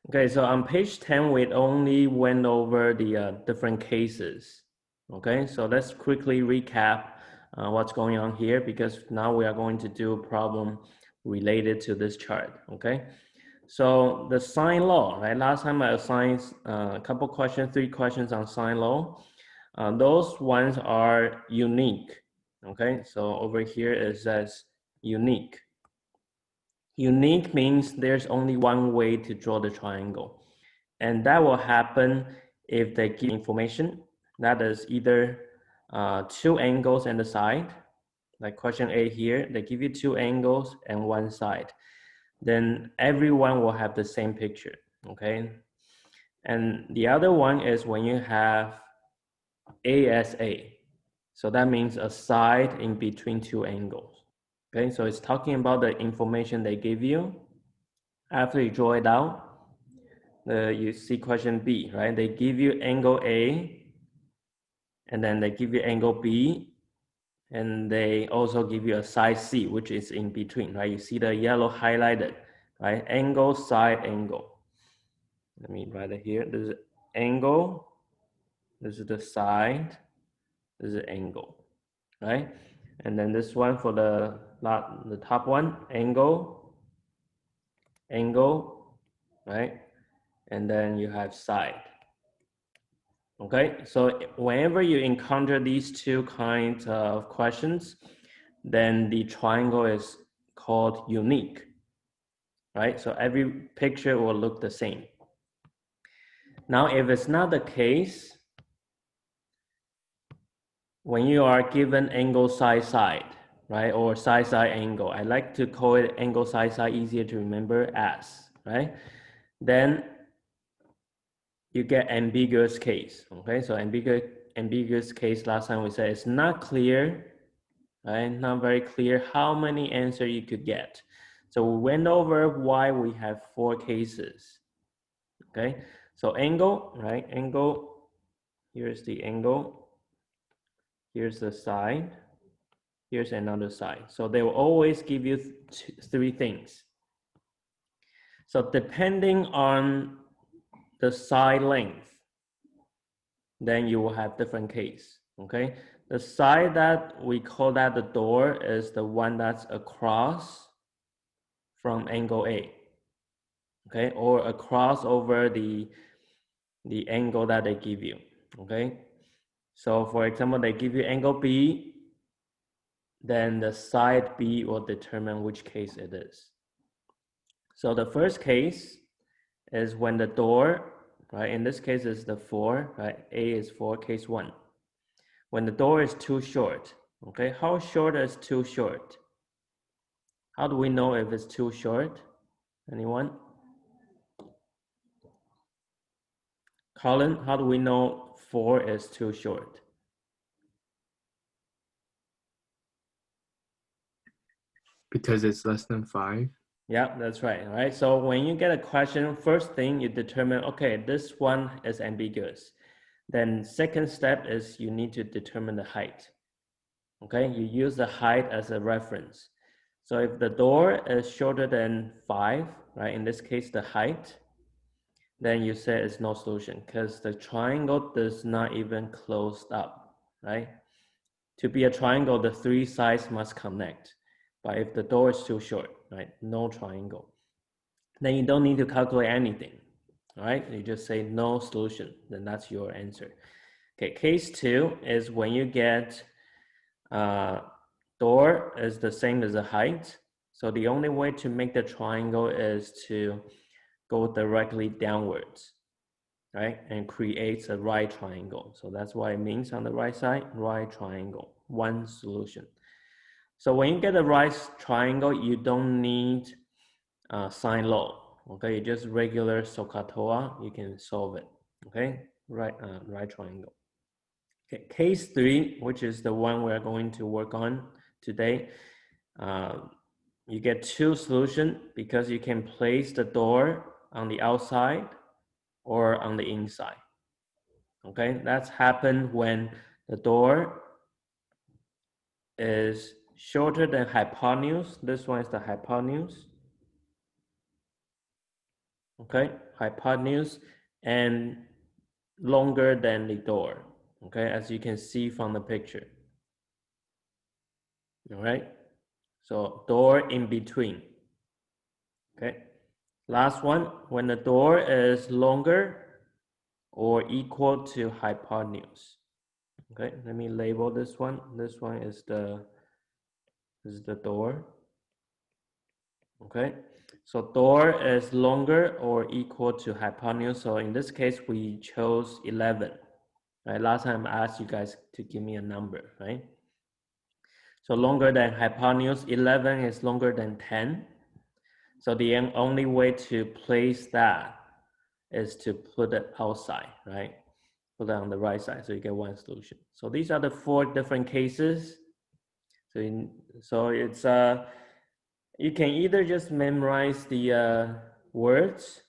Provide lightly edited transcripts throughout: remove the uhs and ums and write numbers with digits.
Okay, so on page 10, we only went over the different cases. Okay, so let's quickly recap what's going on here because now we are going to do a problem related to this chart. Okay, so the sine law, right? Last time I assigned a couple questions, 3 questions on sine law. Those ones are unique. Okay, so over here it says unique. Unique means there's only one way to draw the triangle. And that will happen if they give information that is either 2 angles and the side, like question A here, they give you 2 angles and 1 side. Then everyone will have the same picture, okay? And the other one is when you have ASA. So that means a side in between 2 angles. Okay, so it's talking about the information they give you. After you draw it out, you see question B, right? They give you angle A, and then they give you angle B, and they also give you a side C, which is in between, right? You see the yellow highlighted, right? Angle, side, angle. Let me write it here. This is angle, this is the side, this is angle, right? And then this one for the top one, angle, angle, right? And then you have side. Okay, so whenever you encounter these 2 kinds of questions, then the triangle is called unique, right? So every picture will look the same. Now, if it's not the case, when you are given angle side side, right, or side side angle, I like to call it angle side side, easier to remember as, right? Then you get ambiguous case, okay? So ambiguous case, last time we said it's not clear, right? Not very clear how many answers you could get. So we went over why we have 4 cases, okay? So angle, right? Angle, here's the angle, here's the side, here's another side. So they will always give you 3 things. So depending on the side length, then you will have different case, okay? The side that we call that the door is the one that's across from angle A, okay? Or across over the angle that they give you, okay? So for example, they give you angle B, then the side B will determine which case it is. So the first case is when the door, right? In this case is the 4, right? A is 4, case 1. When the door is too short, okay? How short is too short? How do we know if it's too short? Anyone? Colin, how do we know 4 is too short? Because it's less than 5. Yeah, that's right. All right. So when you get a question, first thing you determine, okay, this one is ambiguous. Then second step is you need to determine the height. Okay, you use the height as a reference. So if the door is shorter than 5, right, in this case, the height, then you say it's no solution because the triangle does not even close up, right? To be a triangle, the 3 sides must connect. But if the door is too short, right, no triangle, then you don't need to calculate anything, all right? You just say no solution, then that's your answer. Okay, case 2 is when you get door is the same as the height. So the only way to make the triangle is to go directly downwards, right? And creates a right triangle. So that's what it means on the right side, right triangle, one solution. So when you get a right triangle, you don't need sine law, okay? Just regular SOHCAHTOA, you can solve it, okay? Right triangle. Okay, case 3, which is the one we're going to work on today, you get 2 solutions because you can place the door on the outside or on the inside. Okay, that's happened when the door is shorter than hypotenuse. This one is the hypotenuse. okay, hypotenuse, and longer than the door, okay, as you can see from the picture. All right, so door in between. Okay, last one, when the door is longer or equal to hypotenuse. Okay, let me label this one. This one is the door. Okay, so door is longer or equal to hypotenuse. So in this case, we chose 11. Right, last time I asked you guys to give me a number, right? So longer than hypotenuse, 11 is longer than 10. So the only way to place that is to put it outside, right? Put it on the right side, so you get one solution. So these are the 4 different cases. So it's you can either just memorize the words,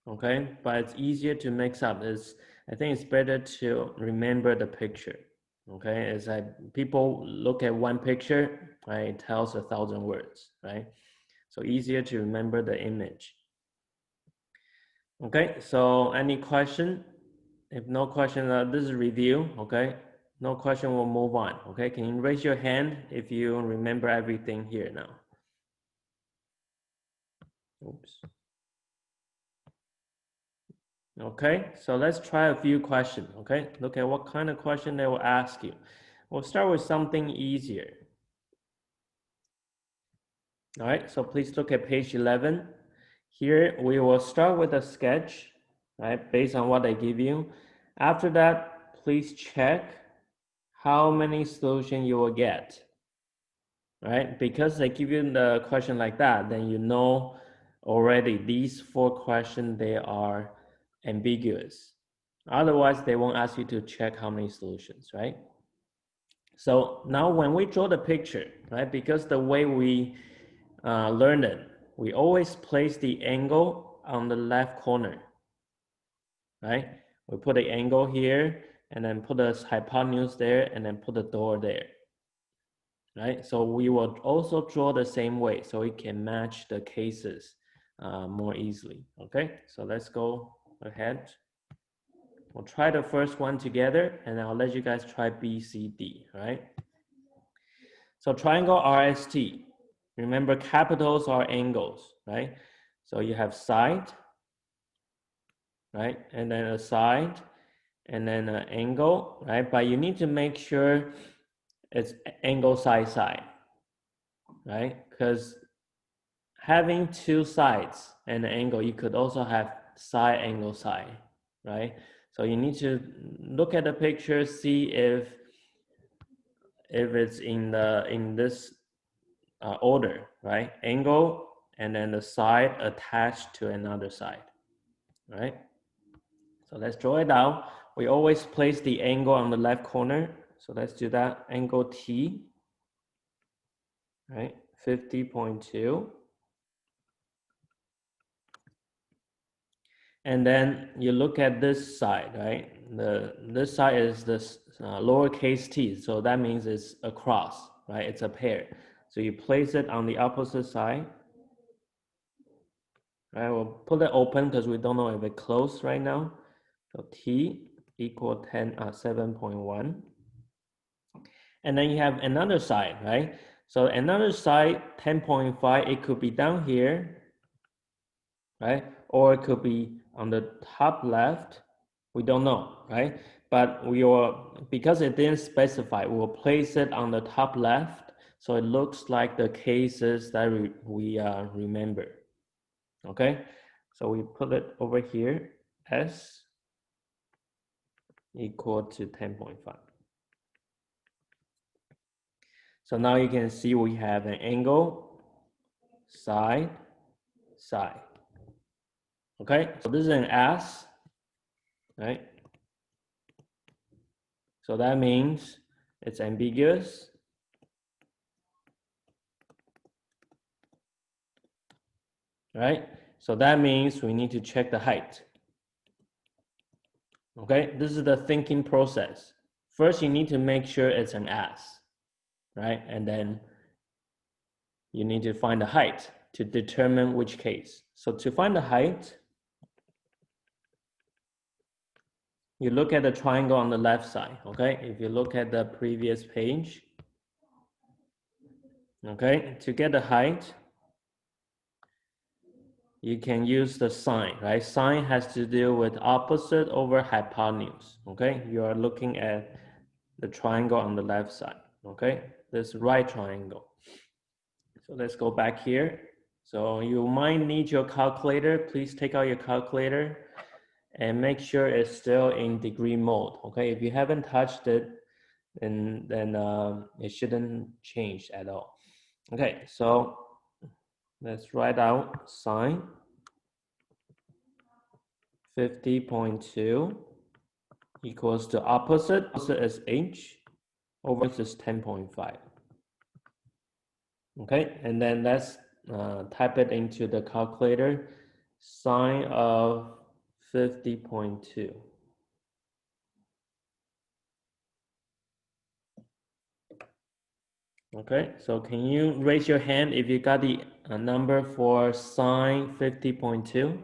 okay? But it's easier to mix up. I think it's better to remember the picture, okay? It's like people look at one picture, right? It tells 1,000 words, right? So easier to remember the image. Okay, so any question? If no question, this is review, okay? No question, we'll move on, okay? Can you raise your hand if you remember everything here now? Oops. Okay, so let's try a few questions, okay? Look at what kind of question they will ask you. We'll start with something easier. All right, so please look at page 11. Here, we will start with a sketch, right, based on what I give you. After that, please check how many solutions you will get, right? Because they give you the question like that, then you know already these 4 questions, they are ambiguous. Otherwise, they won't ask you to check how many solutions, right? So now when we draw the picture, right, because the way we learn it, we always place the angle on the left corner, right? We put the angle here and then put the hypotenuse there and then put the door there, right? So we will also draw the same way so we can match the cases more easily, okay? So let's go ahead. We'll try the first one together and I'll let you guys try B, C, D, right? So triangle RST, remember capitals are angles, right? So you have side, right? And then a side, and then an angle, right? But you need to make sure it's angle side side, right? Because having 2 sides and an angle, you could also have side angle side, right? So you need to look at the picture, see if it's in this order, right? Angle and then the side attached to another side, right? So let's draw it out. We always place the angle on the left corner. So let's do that. Angle T, right? 50.2. And then you look at this side, right? This side is this lowercase t, so that means it's a cross, right? It's a pair. So you place it on the opposite side. Right, we'll put it open because we don't know if it's closed right now. So t equal 7.1. And then you have another side, right? So another side, 10.5, it could be down here, right? Or it could be on the top left. We don't know, right? But because it didn't specify, we'll place it on the top left. So it looks like the cases that we remember, okay? So we put it over here, S equal to 10.5. So now you can see we have an angle, side, side. Okay, so this is an S, right? So that means it's ambiguous. Right? So that means we need to check the height. Okay, this is the thinking process. First, you need to make sure it's an S, right? And then you need to find the height to determine which case. So to find the height, you look at the triangle on the left side, okay? If you look at the previous page, okay, to get the height, you can use the sine, right? Sine has to do with opposite over hypotenuse, okay? You are looking at the triangle on the left side, okay? This right triangle. So let's go back here. So you might need your calculator. Please take out your calculator and make sure it's still in degree mode, okay? If you haven't touched it, then it shouldn't change at all. Okay, so let's write out sine 50.2 equals to opposite is h over x is 10.5. Okay, and then let's type it into the calculator. Sine of 50.2. Okay, so can you raise your hand if you got the number for sine 50.2?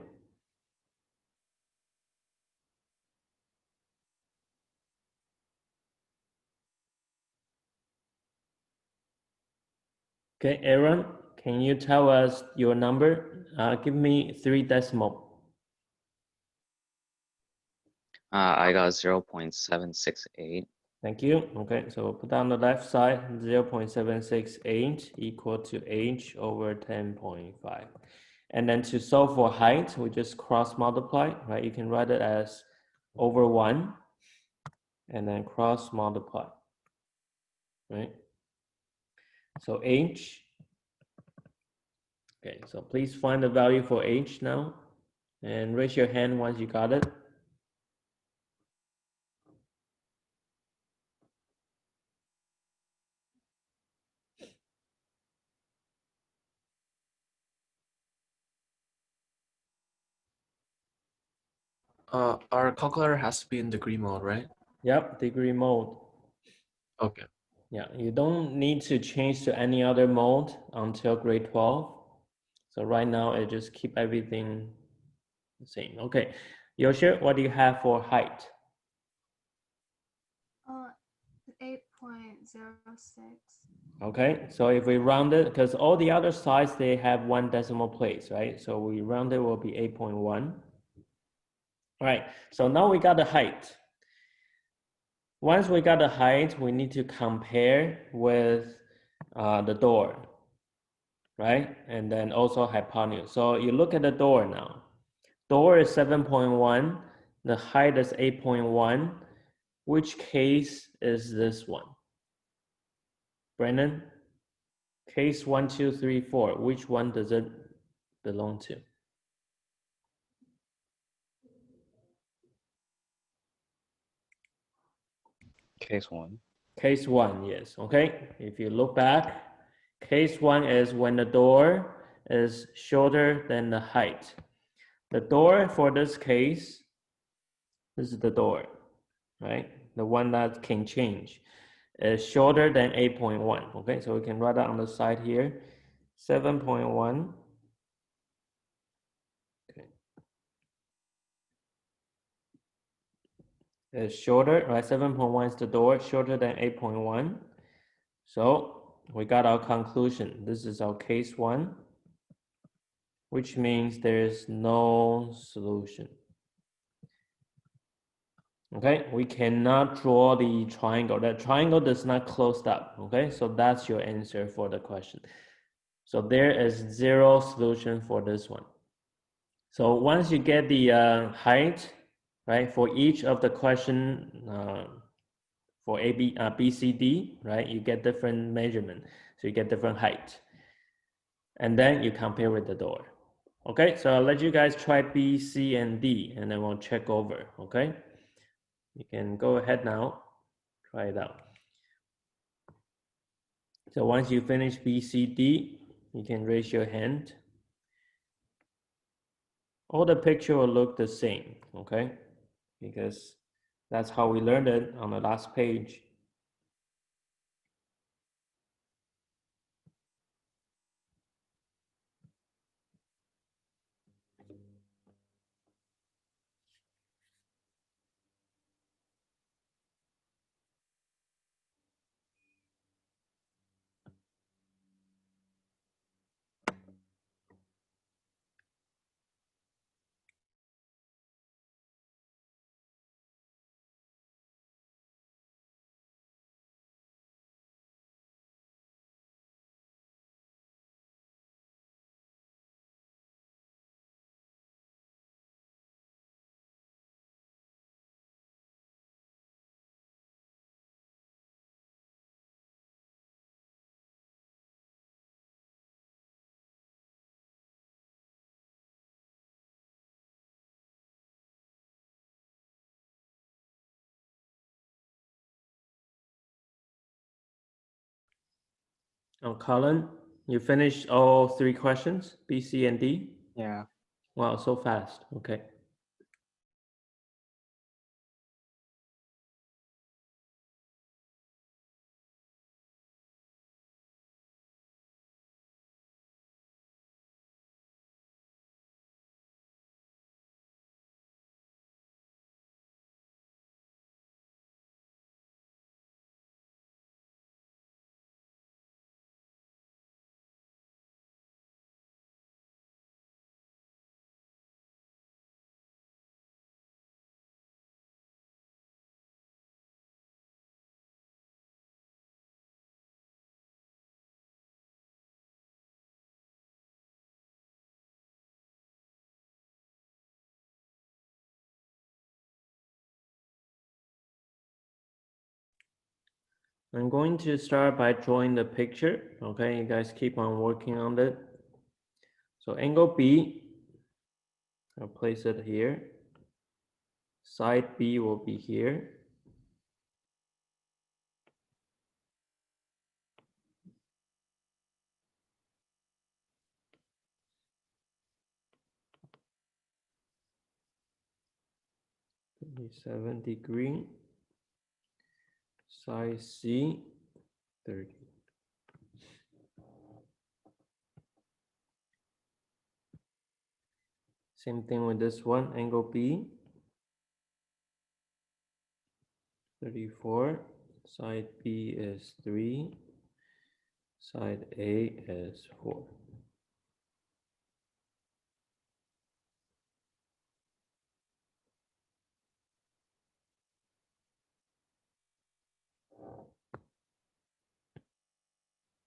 Okay, Aaron, can you tell us your number? Give me 3 decimal. I got 0.768. Thank you. Okay, so we'll put down the left side, 0.768 equal to h over 10.5. And then to solve for height, we just cross multiply, right? You can write it as over 1 and then cross multiply, right? So h, okay, so please find the value for h now and raise your hand once you got it. Our calculator has to be in degree mode, right? Yep, degree mode. Okay. Yeah, you don't need to change to any other mode until grade 12. So right now, it just keep everything the same. Okay, Yoshi, what do you have for height? 8.06. Okay, so if we round it, because all the other sides, they have 1 decimal place, right? So we round it will be 8.1. All right, so now we got the height. Once we got the height, we need to compare with the door, right? And then also hypotenuse. So you look at the door now. Door is 7.1, the height is 8.1. Which case is this one? Brandon? Case 1, 2, 3, 4. Which one does it belong to? Case 1. Case 1, yes. Okay, if you look back, case 1 is when the door is shorter than the height. The door for this case, this is the door, right? The one that can change is shorter than 8.1. Okay, so we can write that on the side here. 7.1. Okay. Is shorter, right? 7.1 is the door, shorter than 8.1. So we got our conclusion. This is our case 1, which means there is no solution. Okay, we cannot draw the triangle. That triangle does not close up. Okay, so that's your answer for the question. So there is 0 solution for this one. So once you get the height, right, for each of the question for B, C, D, right, you get different measurement. So you get different height. And then you compare with the door. Okay, so I'll let you guys try B, C, and D, and then we'll check over, okay? You can go ahead now, try it out. So once you finish B, C, D, you can raise your hand. All the picture will look the same, okay? Because that's how we learned it on the last page. Oh, Colin, you finished all 3 questions, B, C, and D? Yeah. Wow, so fast. Okay. I'm going to start by drawing the picture. Okay, you guys keep on working on it. So angle B, I'll place it here. Side B will be here. -7 degree. Side C, 30. Same thing with this one, angle B, 34. Side B is 3. Side A is 4.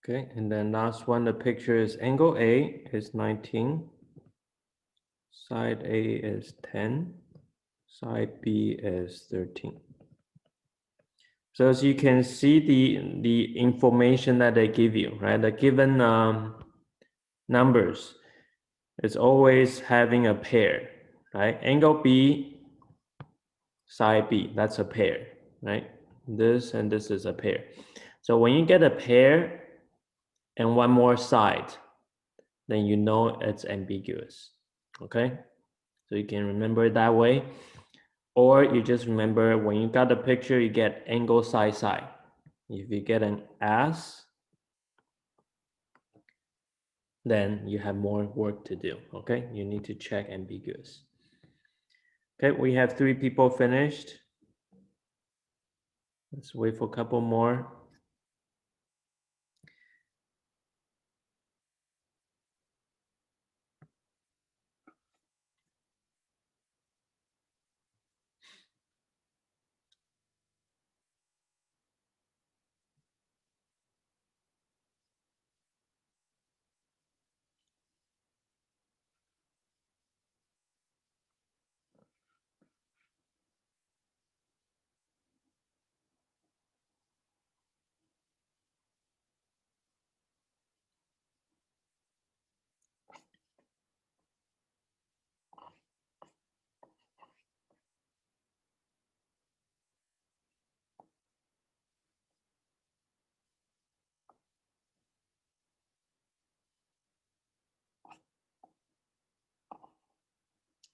Okay, and then last one, the picture is angle A is 19. Side A is 10. Side B is 13. So as you can see the information that they give you, right? The given numbers is always having a pair, right? Angle B, side B, that's a pair, right? This and this is a pair. So when you get a pair and one more side, then you know it's ambiguous, okay? So you can remember it that way. Or you just remember when you got the picture, you get angle side side. If you get an S, then you have more work to do, okay? You need to check ambiguous. Okay, we have 3 people finished. Let's wait for a couple more.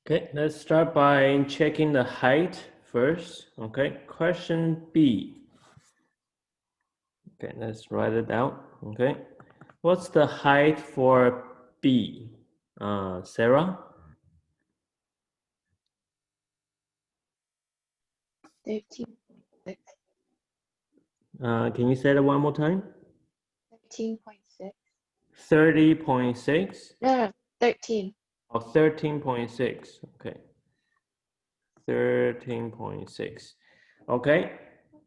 Okay, let's start by checking the height first. Okay, question B. Okay, let's write it out. Okay, what's the height for B? Sarah? 13.6. Can you say that one more time? 13.6. 30.6? No, 13. Oh, 13.6. Okay. 13.6. Okay.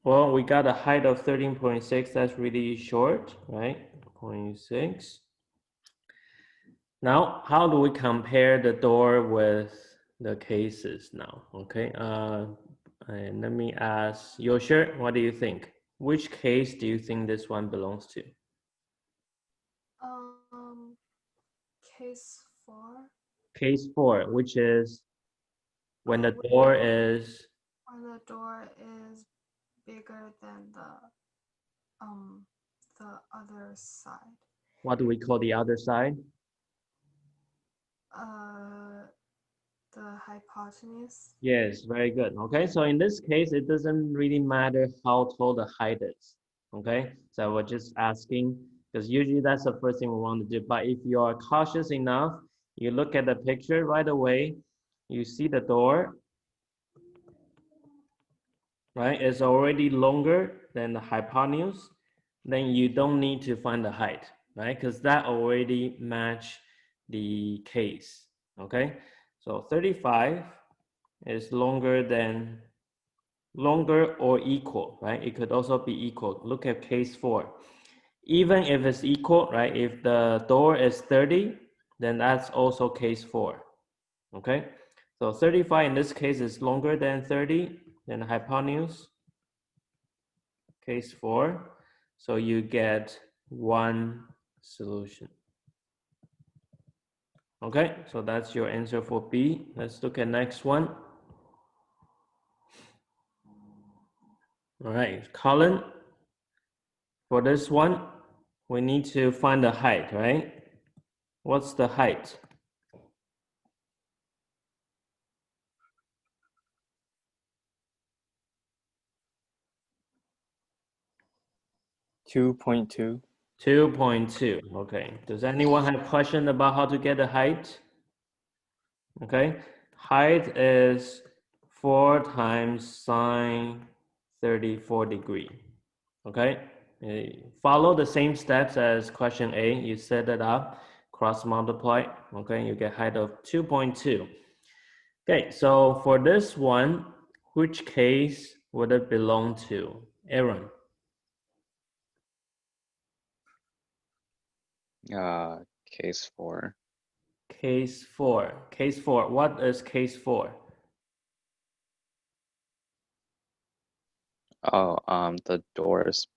Well, we got a height of 13.6. That's really short, right? 0.6. Now, how do we compare the door with the cases now? Okay. And let me ask Yosher, what do you think? Which case do you think this one belongs to? Case 4, Case 4, which is when the door is when the door is bigger than the the other side? What do we call the other side? The hypotenuse. Yes, very good. Okay, so in this case, it doesn't really matter how tall the height is. Okay, so we're just asking because usually that's the first thing we want to do. But if you are cautious enough, you look at the picture right away, you see the door, right? It's already longer than the hypotenuse. Then you don't need to find the height, right? Because that already match the case. Okay, so 35 is longer or equal, right? It could also be equal. Look at case 4. Even if it's equal, right? If the door is 30, then that's also case 4. Okay, so 35 in this case is longer than 30, then the hypotenuse, case 4. So you get 1 solution. Okay, so that's your answer for B. Let's look at next one. All right, Colin, for this one, we need to find the height, right? What's the height? $2.2. 2.2. Okay. Does anyone have question about how to get the height? Okay. Height is 4 times sine 34 degree. Okay. Follow the same steps as question A. You set it up, cross multiply. Okay. You get height of 2.2. Okay. So for this one, which case would it belong to? Aaron. Case 4. Case 4. Case 4. What is case 4? Oh, the door is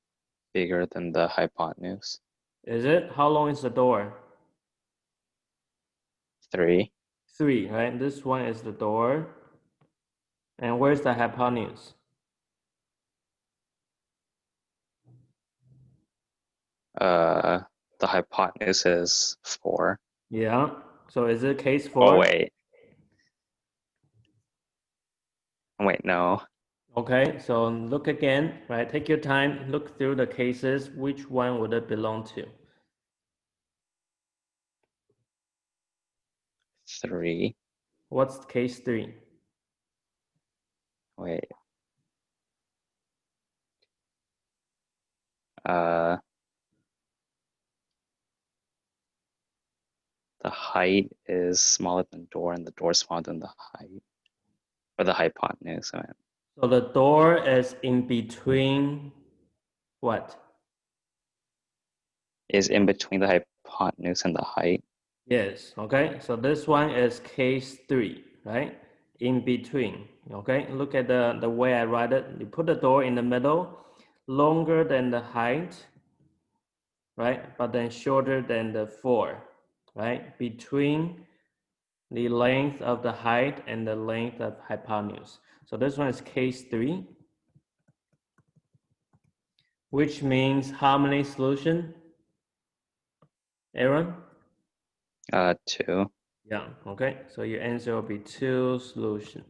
bigger than the hypotenuse. Is it? How long is the door? 3. 3, right? This one is the door. And where's the hypotenuse? The hypotenuse is 4. Yeah. So is it case 4? Oh, wait. Wait, no. Okay, so look again, right? Take your time, look through the cases. Which one would it belong to? 3. What's case 3? Wait. The height is smaller than the door, and the door is smaller than the height, or the hypotenuse. So the door is in between what? Is in between the hypotenuse and the height. Yes, okay. So this one is case 3, right? In between, okay? Look at the way I write it. You put the door in the middle, longer than the height, right? But then shorter than the 4, right? Between the length of the height and the length of hypotenuse. So this one is case 3, which means how many solution? Aaron? 2. Yeah, okay. So your answer will be 2 solution.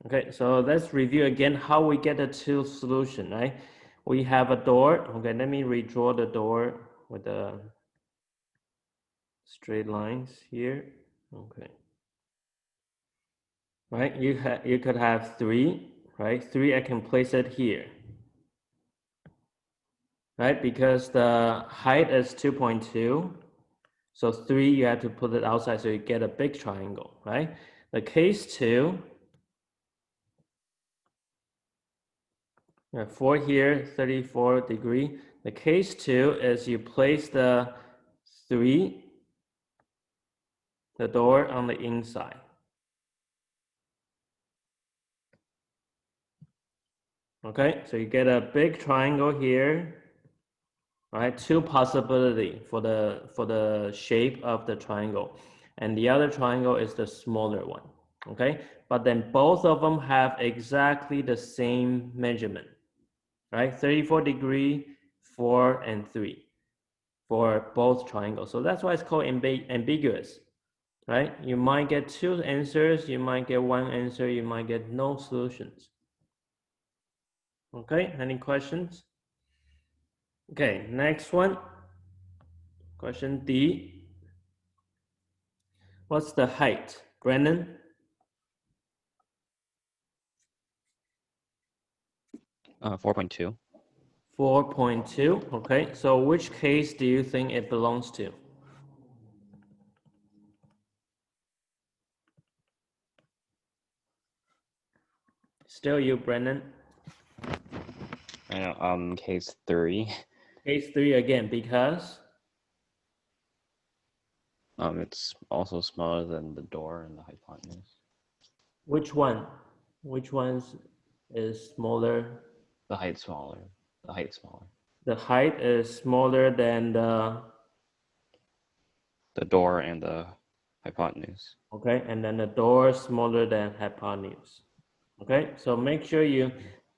Okay, so let's review again how we get a 2 solution, right? We have a door. Okay, let me redraw the door with the straight lines here. Okay. Right, you could have 3, right? 3, I can place it here. Right, because the height is 2.2. So 3, you have to put it outside so you get a big triangle, right? The case 2, 4 here, 34 degree. The case 2 is you place the 3, the door on the inside. Okay, so you get a big triangle here, right? 2 possibility for the shape of the triangle. And the other triangle is the smaller one, okay? But then both of them have exactly the same measurement, right? 34 degree, 4 and 3 for both triangles. So that's why it's called ambiguous, right? You might get 2 answers, you might get 1 answer, you might get no solutions. Okay, any questions? Okay, next one. Question D. What's the height? Brennan? 4.2. 4.2. Okay, so which case do you think it belongs to? Still you, Brennan. I know, case 3. Case 3 again, because It's also smaller than the door and the hypotenuse. which one? Which one's is smaller? The height smaller. The height smaller. The height is smaller than the, The door and the hypotenuse. okay, and then the door is smaller than hypotenuse. Okay, so make sure you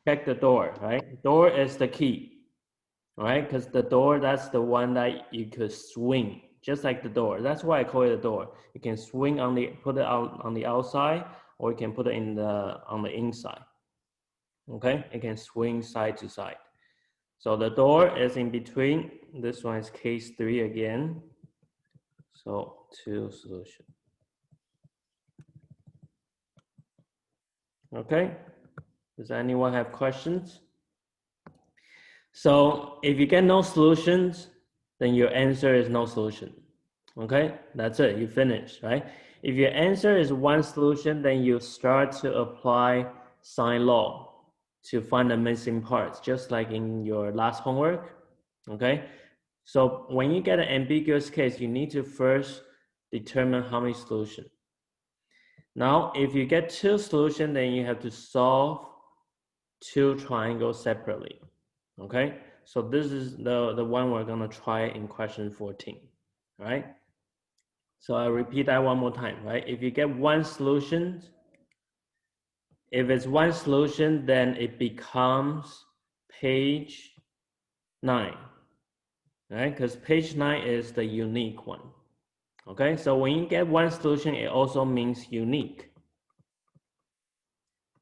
check the door, right? Door is the key, all right? Because the door, that's the one that you could swing, just like the door. That's why I call it a door. You can swing on the, put it out on the outside, or you can put it in the, on the inside. Okay, it can swing side to side. So the door is in between. This one is case 3 again. So 2 solution. Okay, does anyone have questions? So if you get no solutions, then your answer is no solution. Okay, that's it, you finish, right? If your answer is 1 solution, then you start to apply sine law to find the missing parts, just like in your last homework. Okay, so when you get an ambiguous case, you need to first determine how many solutions. Now, if you get 2 solutions, then you have to solve 2 triangles separately. Okay, so this is the one we're gonna try in question 14, right? So I repeat that one more time, right? If you get 1 solution, if it's 1 solution, then it becomes page 9, right? Because page 9 is the unique one. Okay, so when you get 1 solution, it also means unique.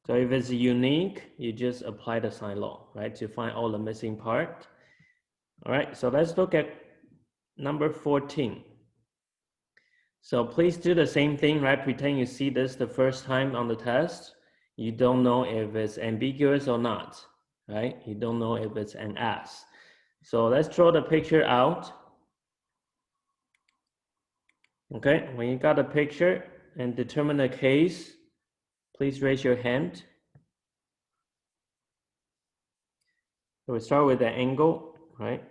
So if it's unique, you just apply the sine law, right, to find all the missing part. All right, so let's look at number 14. So please do the same thing, right? Pretend you see this the first time on the test. You don't know if it's ambiguous or not, right? You don't know if it's an S. So let's draw the picture out. Okay, when you got the picture and determine the case, please raise your hand. So we start with the angle, right?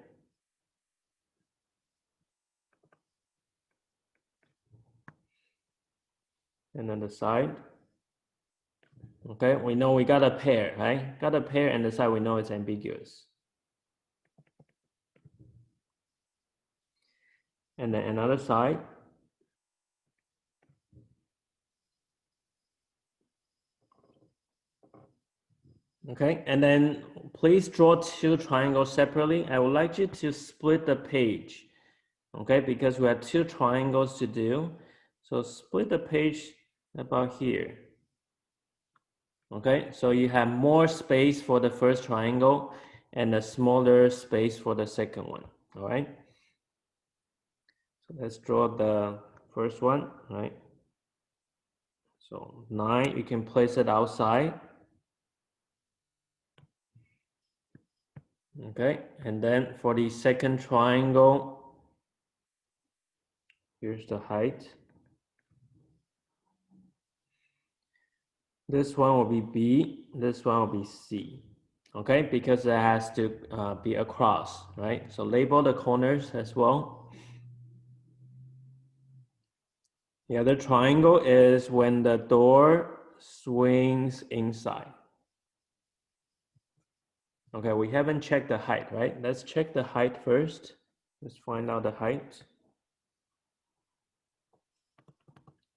And then the side. Okay, we know we got a pair, right? Got a pair and the side we know it's ambiguous. And then another side. Okay, and then please draw 2 triangles separately. I would like you to split the page, okay, because we have 2 triangles to do. So split the page about here. Okay, so you have more space for the first triangle and a smaller space for the second one, all right? So let's draw the first one, right? So 9, you can place it outside. Okay, and then for the second triangle, here's the height. This one will be B, this one will be C. Okay, because it has to be across, right? So label the corners as well. The other triangle is when the door swings inside. Okay, we haven't checked the height, right? Let's check the height first. Let's find out the height.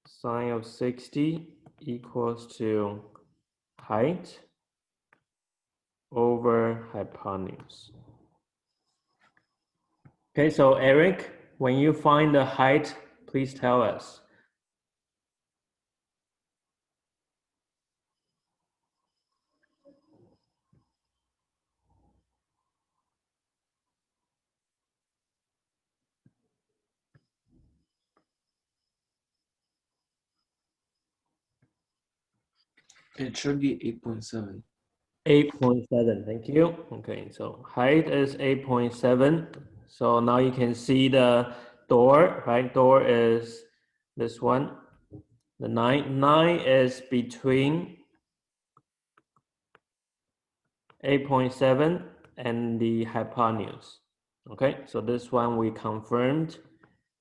Sine of 60 equals to height over hypotenuse. Okay, so Eric, when you find the height, please tell us. It should be 8.7. 8.7, thank you. Okay, so height is 8.7. So now you can see the door, right? Door is this one. The 9 is between 8.7 and the hypotenuse. Okay, so this one we confirmed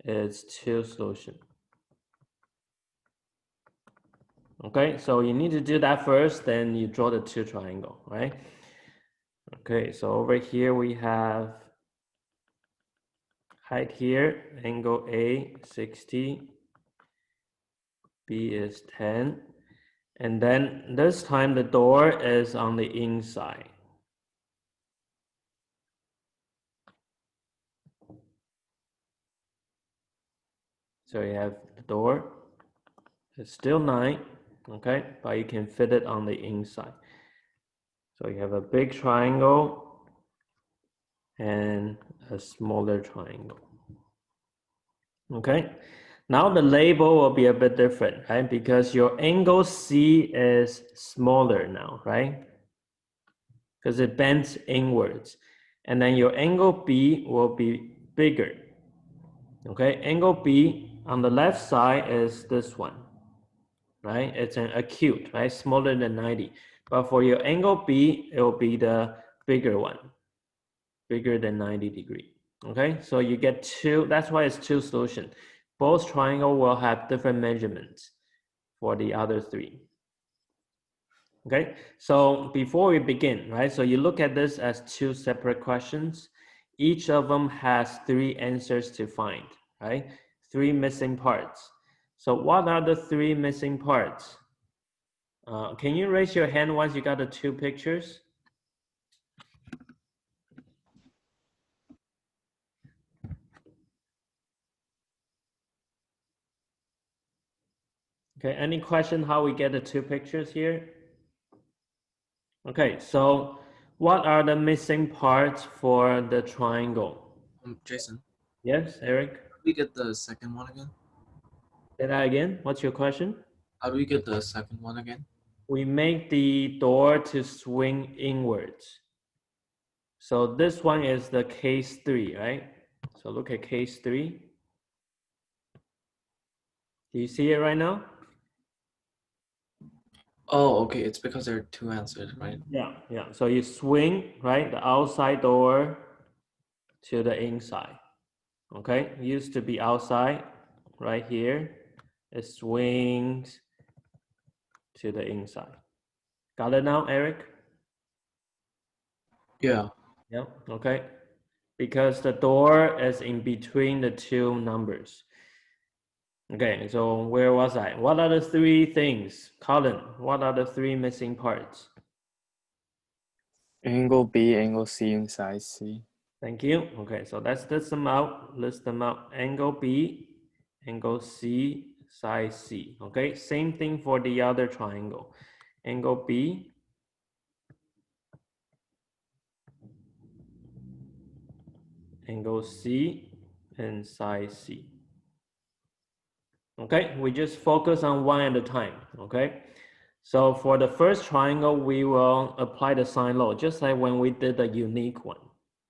is two solution. Okay, so you need to do that first, then you draw the two triangle, right? Okay, so over here we have height here, angle A 60, B is 10, and then this time the door is on the inside. So you have the door, it's still 9, okay, but you can fit it on the inside. So you have a big triangle and a smaller triangle. Okay, now the label will be a bit different, right? Because your angle C is smaller now, right? Because it bends inwards. And then your angle B will be bigger. Okay, angle B on the left side is this one, right? It's an acute, right? Smaller than 90. But for your angle B, it will be the bigger one, bigger than 90 degree. Okay, so you get two, that's why it's two solutions. Both triangle will have different measurements for the other three. Okay, so before we begin, right, so you look at this as two separate questions. Each of them has three answers to find, right? Three missing parts. So what are the three missing parts? Can you raise your hand once you got the two pictures? Okay, any question how we get the two pictures here? Okay, so what are the missing parts for the triangle? Jason, Yes, Eric? how do we get the second one again? Say that again. What's your question? How do we get the second one again? We make the door to swing inwards. So this one is the case 3, right? So look at case 3. Do you see it right now? Oh, okay. It's because there are two answers, right? Yeah. So you swing, right, the outside door to the inside. Okay, it used to be outside, right here. It swings to the inside. Got it now, Eric? Yeah. Yeah, okay. Because the door is in between the two numbers. Okay, so where was I? What are the three things? Colin, what are the three missing parts? Angle B, angle C, and side C. Thank you. Okay, so let's list them out. List them out. Angle B, angle C, side C. Okay, same thing for the other triangle. Angle B, angle C, and side C. Okay, we just focus on one at a time. Okay, so for the first triangle, we will apply the sine law, just like when we did the unique one.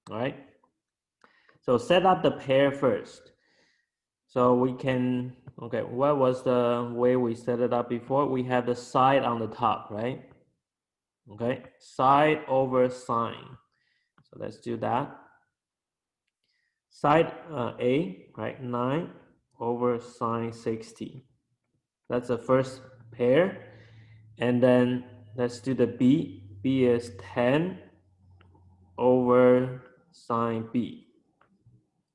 All right, so set up the pair first. So we can, okay, what was the way we set it up before? We have the side on the top, right? Okay, side over sine. So let's do that. Side A, right, 9 over sine 60. That's the first pair. And then let's do the B. B is 10 over sine B.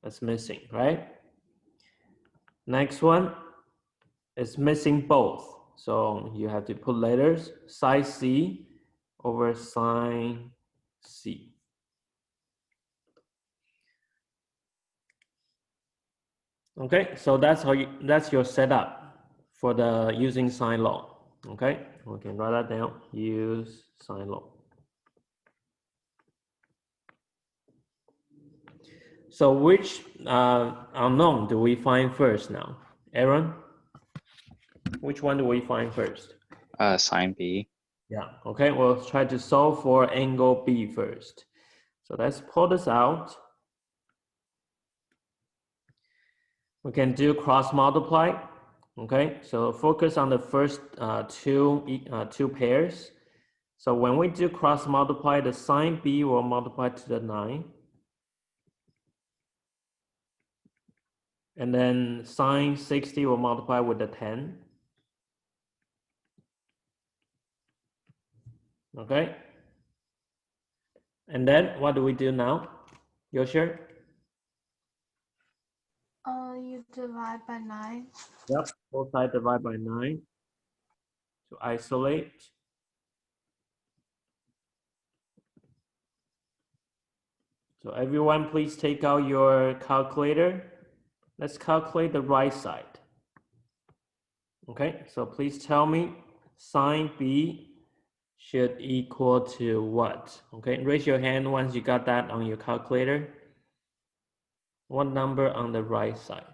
That's missing, right? Next one is missing both. So you have to put letters, side C over sine C. Okay, so that's your setup for the using sine law. Okay, we can write that down. Use sine law. So which unknown do we find first now? Aaron, which one do we find first? Sine B. Yeah, okay, we'll try to solve for angle B first. So let's pull this out. We can do cross multiply. Okay, so focus on the first two pairs. So when we do cross multiply, the sine B will multiply to the 9. And then sine 60 will multiply with the 10. Okay. And then what do we do now? Yosher? You divide by 9. Yep, both sides divide by 9 to isolate. So everyone please take out your calculator. Let's calculate the right side. Okay, so please tell me sine B should equal to what? Okay, raise your hand once you got that on your calculator. What number on the right side?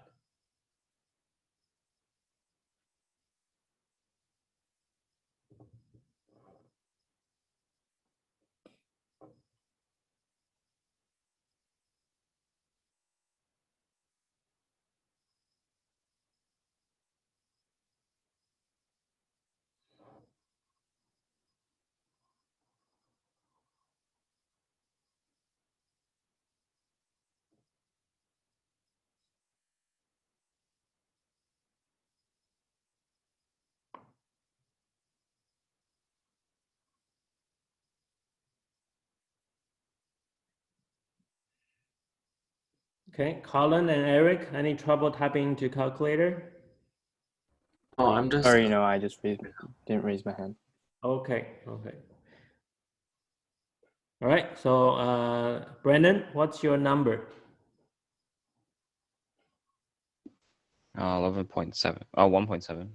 Okay, Colin and Eric, any trouble typing into calculator? Oh, I'm just. Sorry, no, I just didn't raise my hand. Okay. All right, so Brennan, what's your number? 11.7. Oh, 1.7.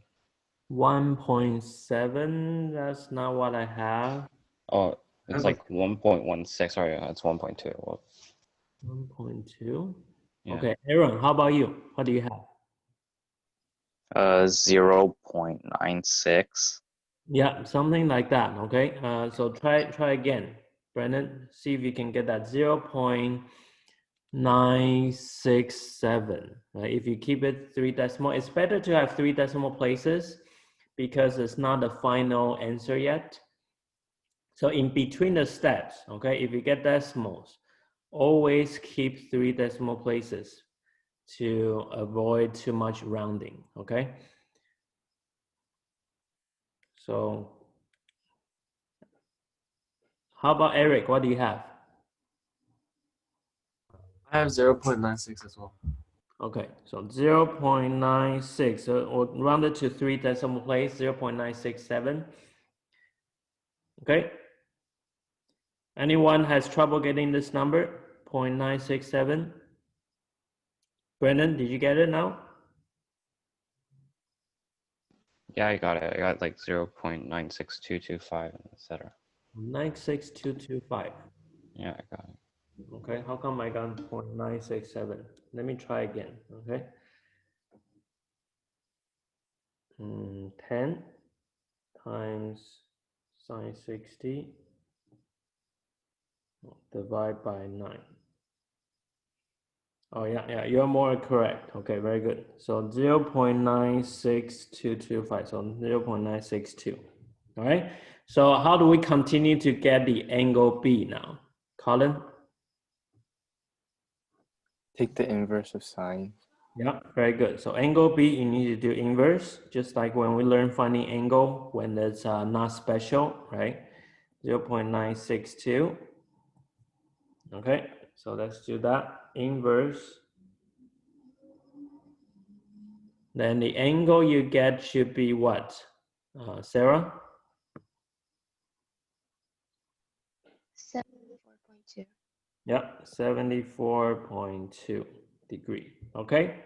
1.7, that's not what I have. Oh, it's Okay. like 1.16. Sorry, it's 1.2. Well, 1.2. yeah. Okay, Aaron, how about you? What do you have? 0.96. Yeah, something like that. Okay, so try again, Brennan. See if you can get that 0.967. Right? If you keep it 3 decimal, it's better to have 3 decimal places because it's not the final answer yet. So in between the steps, okay, if you get decimals, always keep 3 decimal places to avoid too much rounding. Okay. So how about Eric? What do you have? I have 0.96 as well. Okay, so 0.96, or rounded to 3 decimal place, 0.967. Okay. Anyone has trouble getting this number? 0.967. Brennan, did you get it now? Yeah, I got it. I got like 0.96225, etc. 96225. Yeah, I got it. Okay, how come I got 0.967? Let me try again, okay? 10 times sine 60 divide by 9. Oh, yeah, you're more correct. Okay, very good. So 0.96225, so 0.962. All right, so how do we continue to get the angle B now? Colin? Take the inverse of sine. Yeah, very good. So angle B, you need to do inverse, just like when we learn finding angle when it's not special, right? 0.962. Okay, so let's do that. Inverse. Then the angle you get should be what? Sarah? 74.2. Yeah, 74.2 degree. Okay.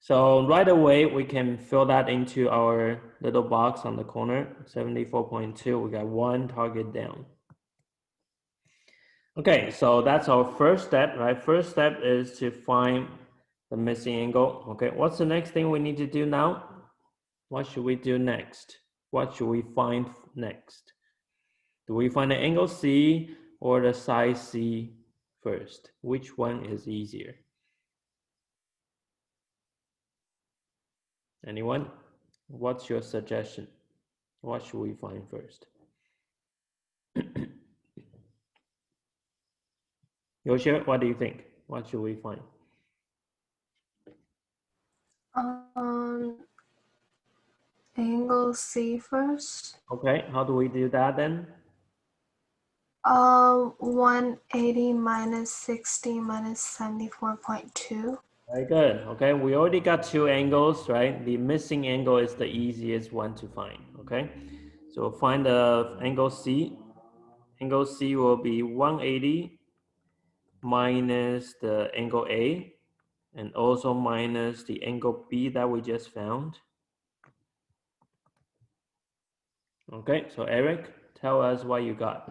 So right away, we can fill that into our little box on the corner, 74.2, we got one target down. Okay, so that's our first step, right? First step is to find the missing angle. Okay, what's the next thing we need to do now? What should we do next? What should we find next? Do we find the angle C or the side C first? Which one is easier? Anyone? What's your suggestion? What should we find first? Yoshir, what do you think? What should we find? Angle C first. Okay, how do we do that then? 180 minus 60 minus 74.2. Very good. Okay, we already got two angles, right? The missing angle is the easiest one to find. Okay, so find the angle C. Angle C will be 180 minus the angle A, and also minus the angle B that we just found. Okay, so Eric, tell us what you got.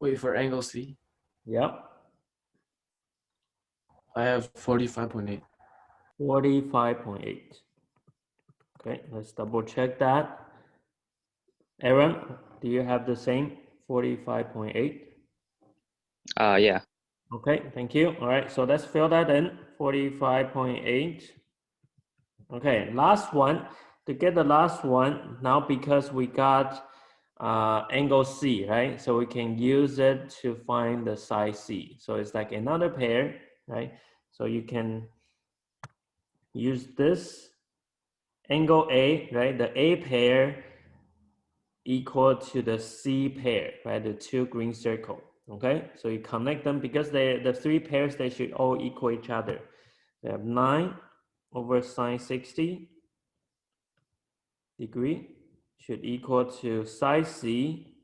Wait, for angle C, Yep, I have 45.8. 45.8. Okay, let's double check that. Aaron, do you have the same 45.8? Yeah. Okay, thank you. All right, so let's fill that in, 45.8. Okay, last one. To get the last one, now because we got angle C, right? So we can use it to find the side C. So it's like another pair, right? So you can use this angle A, right? The A pair equal to the C pair, right? The two green circle, okay? So you connect them because the three pairs, they should all equal each other. We have 9 over sine 60 degree should equal to side C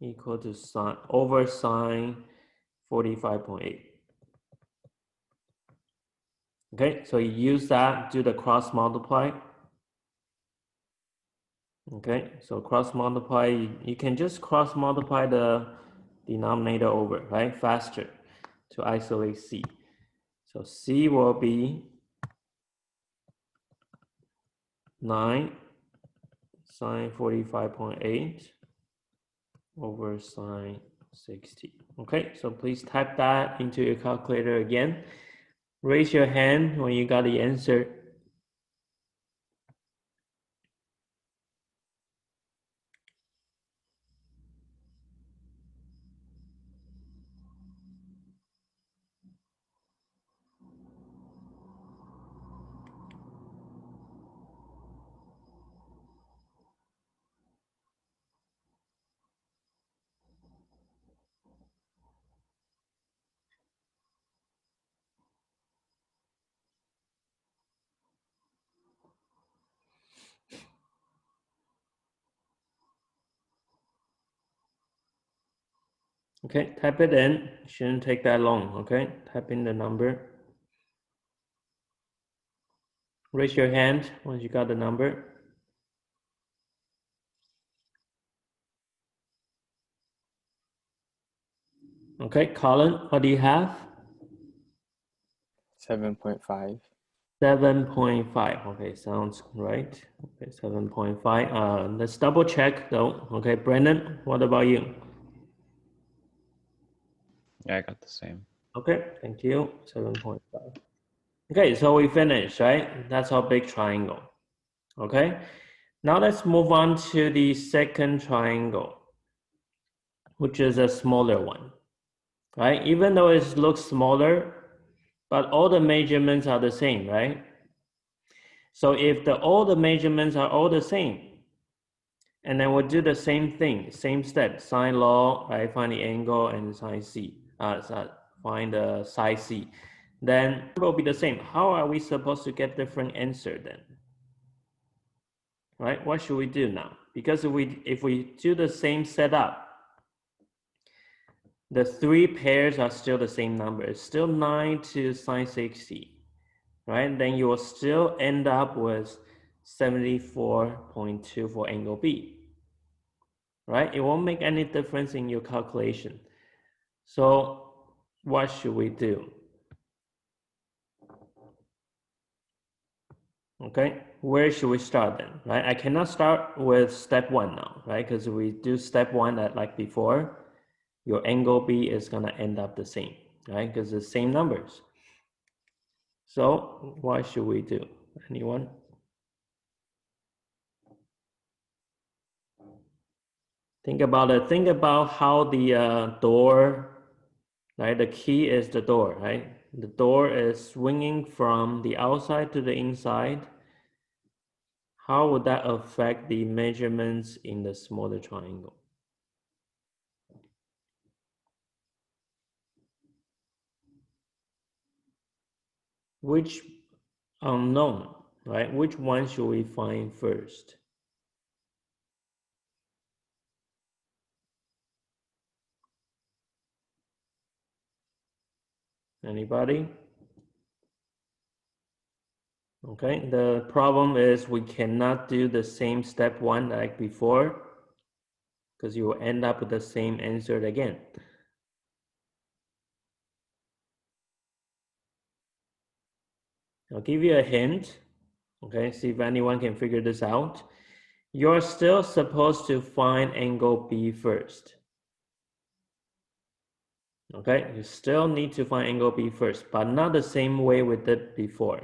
equal to sine over sine 45.8. Okay, so you use that, do the cross multiply. Okay, so cross multiply, you can just cross multiply the denominator over, right? Faster to isolate C. So C will be 9 sine 45.8 over sine 60. Okay, so please type that into your calculator again. Raise your hand when you got the answer. Okay, type it in. Shouldn't take that long. Okay, type in the number. Raise your hand once you got the number. Okay, Colin, what do you have? 7.5. 7.5. Okay, sounds right. Okay, 7.5. Let's double check though. Okay, Brendan, what about you? Yeah, I got the same. Okay, thank you. 7.5. Okay, so we finished, right? That's our big triangle. Okay, now let's move on to the second triangle, which is a smaller one, right? Even though it looks smaller, but all the measurements are the same, right? So if all the measurements are all the same, and then we'll do the same thing, same step, sine law, right? Find the angle and sine C, find the side C. Then it will be the same. How are we supposed to get different answer then? Right? What should we do now? because if we do the same setup, the 3 pairs are still the same number. It's still 9 to sine 60, right? Then you will still end up with 74.2 for angle B, right? It won't make any difference in your calculation. So what should we do? Okay, where should we start then, right? I cannot start with step 1 now, right? Because we do step 1 like before, your angle B is gonna end up the same, right? Because it's the same numbers. So what should we do? Anyone? Think about it. Think about how the door, right? The key is the door, right? The door is swinging from the outside to the inside. How would that affect the measurements in the smaller triangle? Which unknown, right? Which one should we find first? Anybody? Okay, the problem is we cannot do the same step 1 like before because you will end up with the same answer again. I'll give you a hint. Okay, see if anyone can figure this out. You're still supposed to find angle B first. Okay, you still need to find angle B first, but not the same way we did before.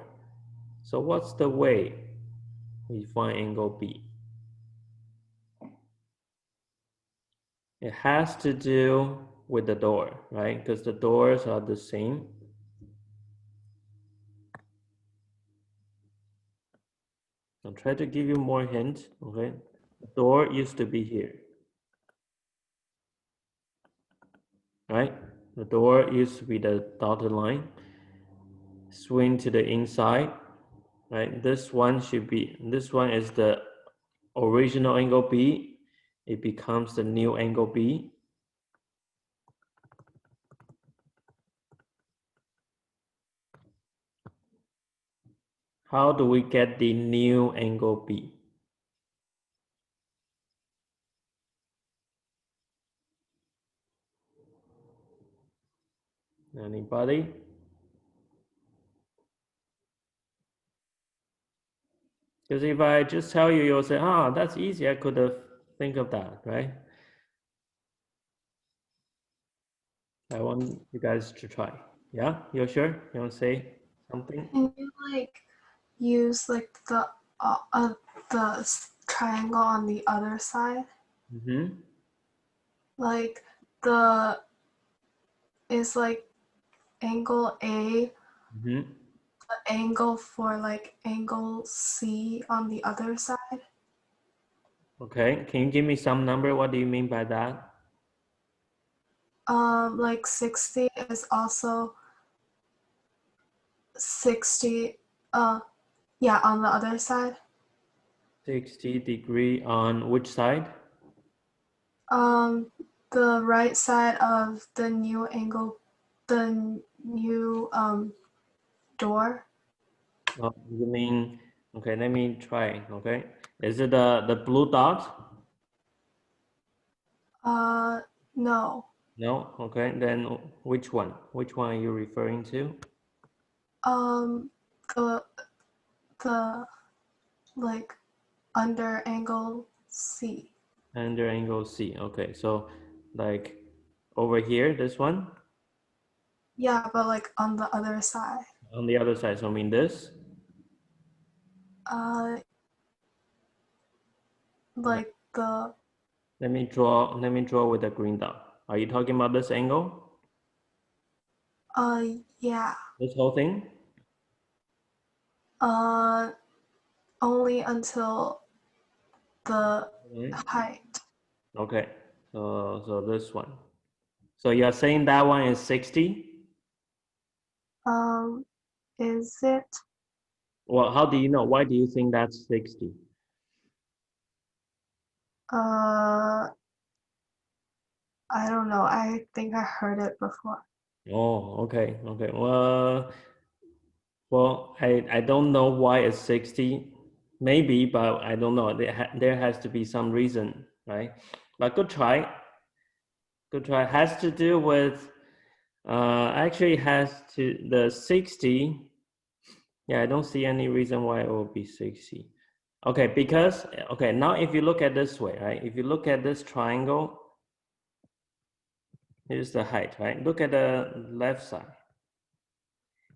So what's the way we find angle B? It has to do with the door, right? Because the doors are the same. I'll try to give you more hints, okay? The door used to be here, right? The door used to be the dotted line. Swing to the inside, right? This one is the original angle B. It becomes the new angle B. How do we get the new angle B? Anybody? Because if I just tell you, you'll say, ah, that's easy. I could have think of that, right? I want you guys to try. Yeah, you're sure? You want to say something? Can you like use like the triangle on the other side? Mm-hmm. Like the is like angle A, Mm-hmm. the angle for like angle C on the other side. Okay, can you give me some number? What do you mean by that? Like 60 is also 60. Yeah, on the other side. 60-degree on which side? The right side of the new angle, the new door. Oh, you mean, okay, let me try, okay. Is it the blue dot? No. No, okay, then which one? Which one are you referring to? The the like under angle C. Under angle C, okay, so like over here, this one? Yeah, but like on the other side. On the other side, so I mean this? Like the Let me draw with the green dot. Are you talking about this angle? yeah. This whole thing? Only until the Okay. height. Okay, so this one. So you're saying that one is 60? Is it? Well, how do you know? Why do you think that's 60? Uh, I don't know. I think I heard it before. Oh, okay, okay. Well, I don't know why it's 60. Maybe, but I don't know. There has to be some reason, right? But good try. Good try. Has to do with actually has to the 60. Yeah, I don't see any reason why it will be 60. Okay, because okay, now if you look at this way, right? If you look at this triangle, here's the height, right? Look at the left side.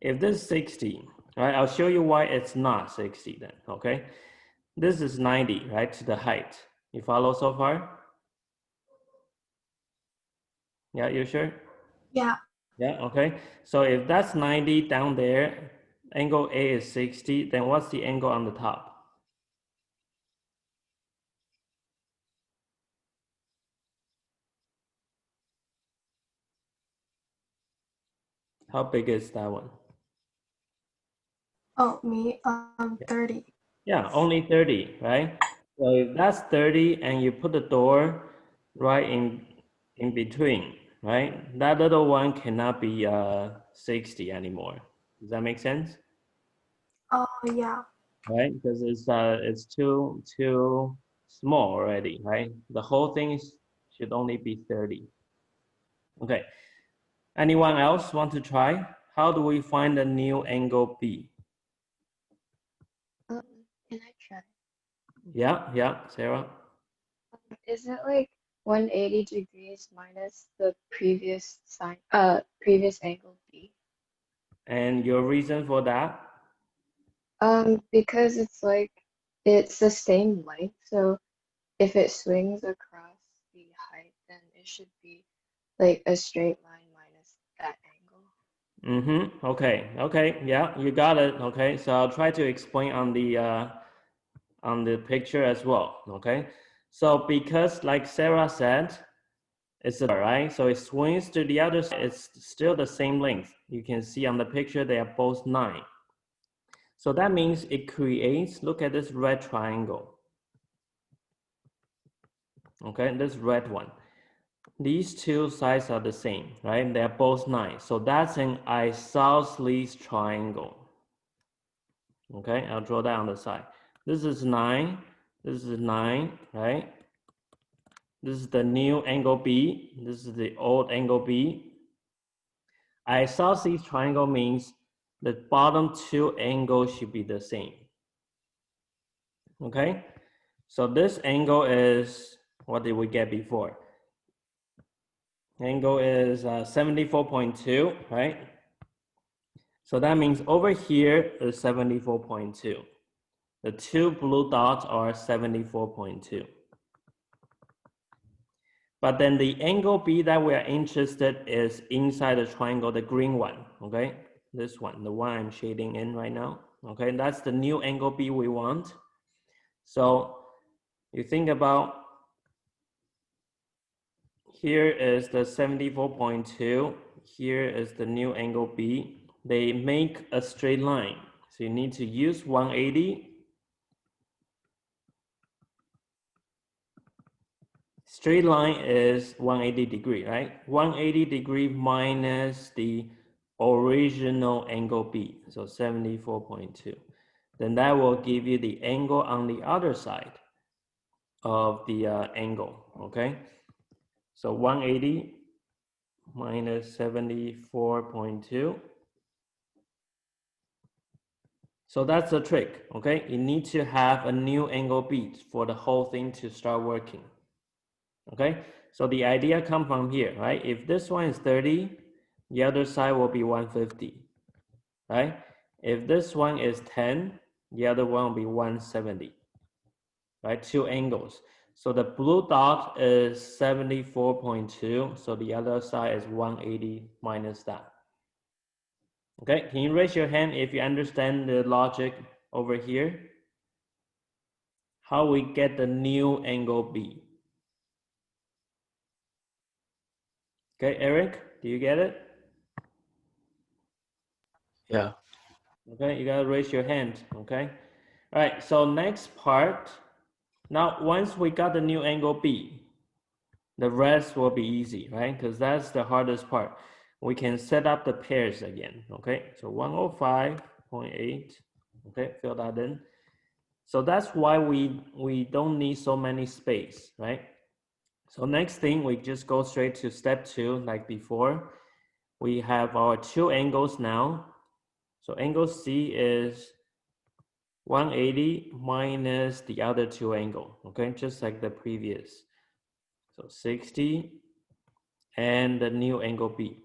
If this is 60, right? I'll show you why it's not 60 then, okay? This is 90, right? To the height. You follow so far? Yeah, you sure? Yeah. Yeah, okay. So if that's 90 down there, angle A is 60, then what's the angle on the top? How big is that one? Oh, me. 30. Yeah, only 30, right? So if that's 30 and you put the door right in between, right? That little one cannot be 60 anymore. Does that make sense? Oh, yeah. Right? Because it's too small already, right? The whole thing should only be 30. Okay. Anyone else want to try? How do we find the new angle B? Um, can I try? Yeah, Sarah. Is it like 180 degrees minus the previous previous angle B? And your reason for that? Because it's like it's the same length, so if it swings across the height, then it should be like a straight line minus that angle. Mm-hmm. Okay. Yeah, you got it. Okay. So I'll try to explain on the picture as well. Okay. So because like Sarah said, it's a right. So it swings to the other side. It's still the same length. You can see on the picture they are both 9. So that means it creates. Look at this red triangle. Okay, this red one. These two sides are the same, right? They are both 9. So that's an isosceles triangle. Okay, I'll draw that on the side. This is 9. This is 9, right? This is the new angle B. This is the old angle B. Isosceles triangle means the bottom two angles should be the same. Okay, so this angle is, what did we get before? Angle is 74.2, right? So that means over here is 74.2. The two blue dots are 74.2. But then the angle B that we are interested is inside the triangle, the green one, okay? This one, the one I'm shading in right now, okay? That's the new angle B we want. So you think about, here is the 74.2, here is the new angle B. They make a straight line. So you need to use 180. Straight line is 180 degree, right? 180 degree minus the original angle B, so 74.2. Then that will give you the angle on the other side of the angle, okay? So 180 minus 74.2. So that's the trick, okay? You need to have a new angle B for the whole thing to start working. Okay, so the idea comes from here, right? If this one is 30, the other side will be 150, right? If this one is 10, the other one will be 170, right? Two angles. So the blue dot is 74.2, so the other side is 180 minus that. Okay, can you raise your hand if you understand the logic over here? How we get the new angle B? Okay, Eric, do you get it? Yeah. Okay, you gotta raise your hand, okay? All right, so next part, Now, once we got the new angle B, the rest will be easy, right? Because that's the hardest part. We can set up the pairs again, okay? So 105.8, okay, fill that in. So that's why we don't need so many space, right? So next thing, we just go straight to step 2, like before. We have our two angles now. So angle C is 180 minus the other two angle, okay? Just like the previous. So 60 and the new angle B.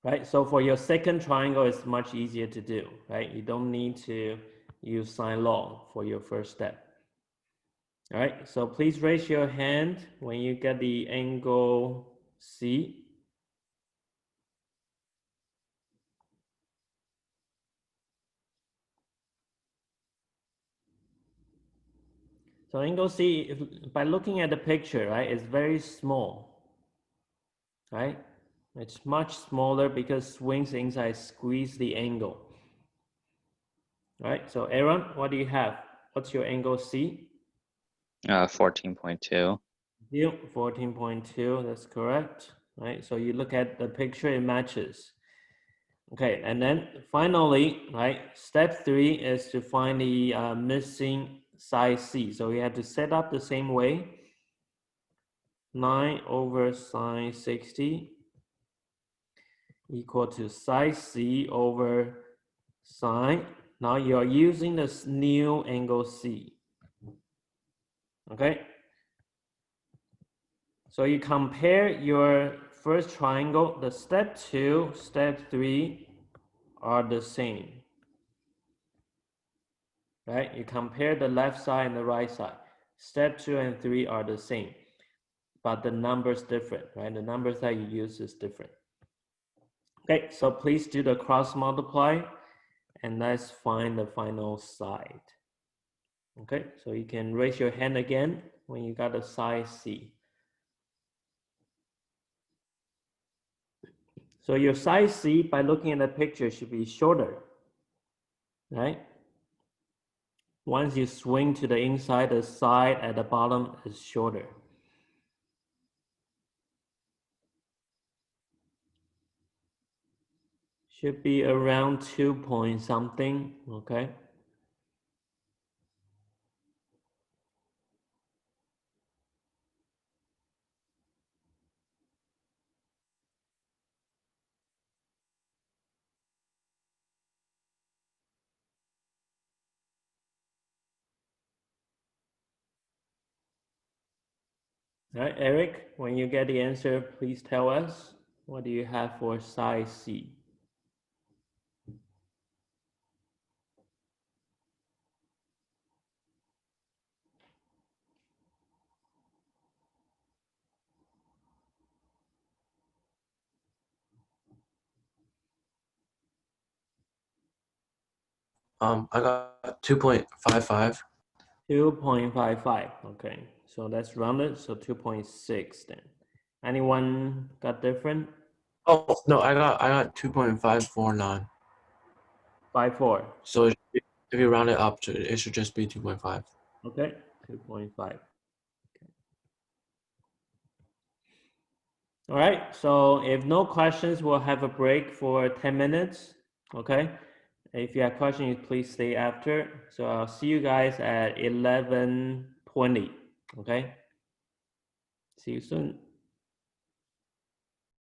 Right, so for your second triangle, it's much easier to do, right? You don't need to use sine law for your first step. All right, so please raise your hand when you get the angle C. So angle C, by looking at the picture, right, it's very small, right? It's much smaller because swings inside squeeze the angle. All right, so Aaron, what do you have? What's your angle C? 14.2. 14.2, that's correct. Right, so you look at the picture, it matches. Okay, and then finally, right, step 3 is to find the missing side C. So we have to set up the same way. 9 over sine 60 equal to side C over sine. Now you're using this new angle C. Okay, so you compare your first triangle, the step 2, step 3 are the same. Right? You compare the left side and the right side. Step 2 and 3 are the same, but the numbers different, right? The numbers that you use is different. Okay, so please do the cross multiply and let's find the final side. Okay, so you can raise your hand again when you got the side C. So your side C, by looking at the picture, should be shorter, right? Once you swing to the inside, the side at the bottom is shorter. Should be around 2 point something, okay? All right, Eric, when you get the answer, please tell us. What do you have for side C? I got 2.55. 2.55, okay. So that's rounded, so 2.6 then. Anyone got different? Oh no, I got 2.549. 5.4, So if you round it up to, it should just be 2.5. okay, 2.5. All right, so if no questions, we'll have a break for 10 minutes, okay? If you have questions, please stay after. So I'll see you guys at 11:20, okay? See you soon.